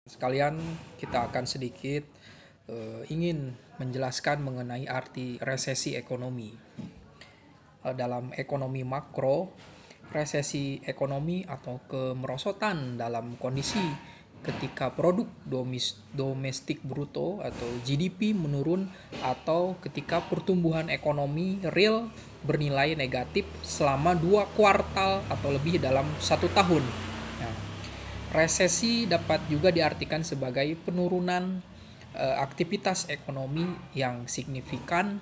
Sekalian kita akan sedikit ingin menjelaskan mengenai arti resesi ekonomi. Dalam ekonomi makro, resesi ekonomi atau kemerosotan dalam kondisi ketika produk domestik bruto atau GDP menurun atau ketika pertumbuhan ekonomi real bernilai negatif selama 2 kuartal atau lebih dalam 1 tahun. Nah, resesi dapat juga diartikan sebagai penurunan aktivitas ekonomi yang signifikan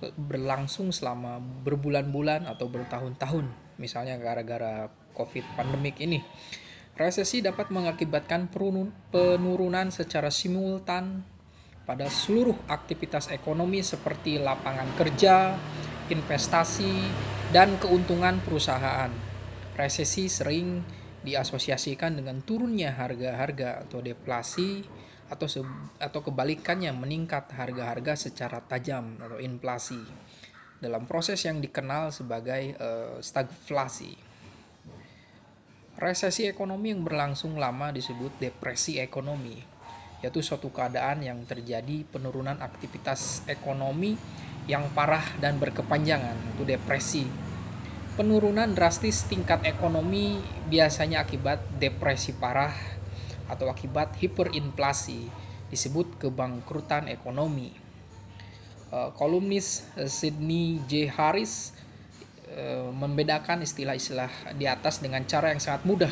berlangsung selama berbulan-bulan atau bertahun-tahun, misalnya gara-gara COVID pandemik ini. Resesi dapat mengakibatkan penurunan secara simultan pada seluruh aktivitas ekonomi seperti lapangan kerja, investasi, dan keuntungan perusahaan. Resesi sering diasosiasikan dengan turunnya harga-harga atau deflasi atau kebalikannya meningkat harga-harga secara tajam atau inflasi dalam proses yang dikenal sebagai stagflasi. Resesi ekonomi yang berlangsung lama disebut depresi ekonomi, yaitu suatu keadaan yang terjadi penurunan aktivitas ekonomi yang parah dan berkepanjangan, itu depresi. Penurunan drastis tingkat ekonomi biasanya akibat depresi parah atau akibat hiperinflasi, disebut kebangkrutan ekonomi. Kolumnis Sidney J. Harris membedakan istilah-istilah di atas dengan cara yang sangat mudah.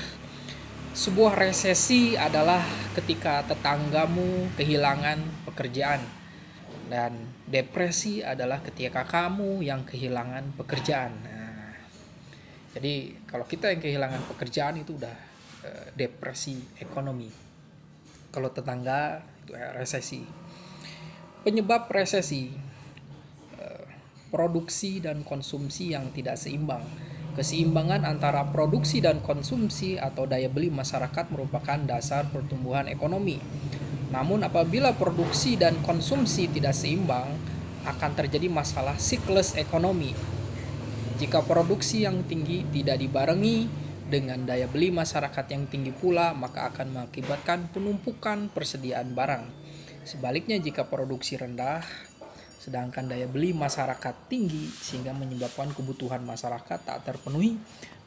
Sebuah resesi adalah ketika tetanggamu kehilangan pekerjaan, dan depresi adalah ketika kamu yang kehilangan pekerjaan. Jadi kalau kita yang kehilangan pekerjaan itu udah depresi ekonomi. Kalau tetangga itu resesi. Penyebab resesi, produksi dan konsumsi yang tidak seimbang. Keseimbangan antara produksi dan konsumsi atau daya beli masyarakat merupakan dasar pertumbuhan ekonomi. Namun apabila produksi dan konsumsi tidak seimbang, akan terjadi masalah siklus ekonomi. Jika produksi yang tinggi tidak dibarengi dengan daya beli masyarakat yang tinggi pula, maka akan mengakibatkan penumpukan persediaan barang. Sebaliknya, jika produksi rendah sedangkan daya beli masyarakat tinggi sehingga menyebabkan kebutuhan masyarakat tak terpenuhi,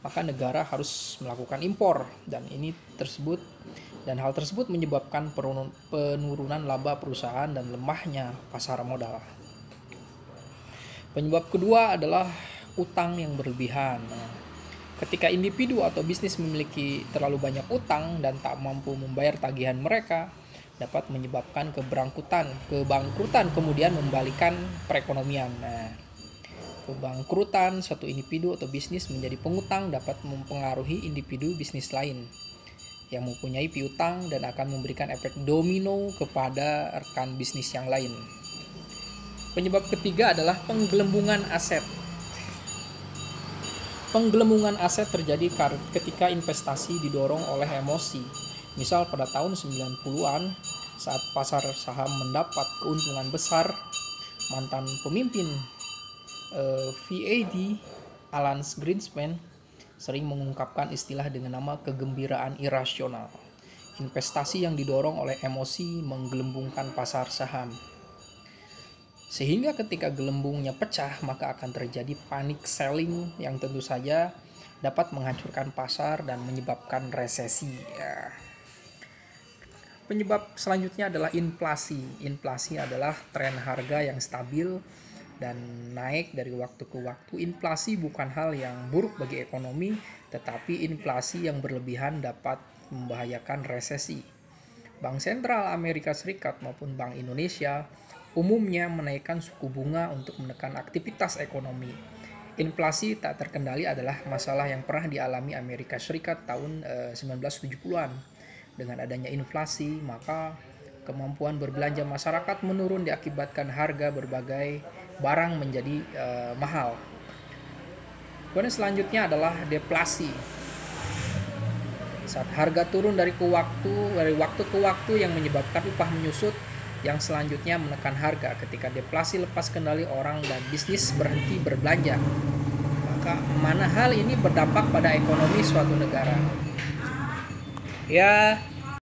maka negara harus melakukan impor, dan hal tersebut menyebabkan penurunan laba perusahaan dan lemahnya pasar modal. Penyebab kedua adalah utang yang berlebihan. Ketika individu atau bisnis memiliki terlalu banyak utang dan tak mampu membayar tagihan mereka, dapat menyebabkan kebangkrutan kemudian membalikan perekonomian. Kebangkrutan suatu individu atau bisnis menjadi pengutang dapat mempengaruhi individu bisnis lain yang mempunyai piutang dan akan memberikan efek domino kepada rekan bisnis yang lain. Penyebab ketiga adalah penggelembungan aset. Penggelembungan aset terjadi ketika investasi didorong oleh emosi. Misal pada tahun 90-an saat pasar saham mendapat keuntungan besar, mantan pemimpin VAD, Alan Greenspan, sering mengungkapkan istilah dengan nama kegembiraan irasional. Investasi yang didorong oleh emosi menggelembungkan pasar saham. Sehingga ketika gelembungnya pecah, maka akan terjadi panic selling yang tentu saja dapat menghancurkan pasar dan menyebabkan resesi. Penyebab selanjutnya adalah inflasi. Inflasi adalah tren harga yang stabil dan naik dari waktu ke waktu. Inflasi bukan hal yang buruk bagi ekonomi, tetapi inflasi yang berlebihan dapat membahayakan resesi. Bank Sentral Amerika Serikat maupun Bank Indonesia umumnya menaikkan suku bunga untuk menekan aktivitas ekonomi. Inflasi tak terkendali adalah masalah yang pernah dialami Amerika Serikat tahun 1970-an. Dengan adanya inflasi, maka kemampuan berbelanja masyarakat menurun diakibatkan harga berbagai barang menjadi mahal. Kemudian selanjutnya adalah deflasi. Saat harga turun dari waktu ke waktu yang menyebabkan upah menyusut, yang selanjutnya menekan harga. Ketika deflasi lepas kendali, orang dan bisnis berhenti berbelanja. Maka mana hal ini berdampak pada ekonomi suatu negara. Ya,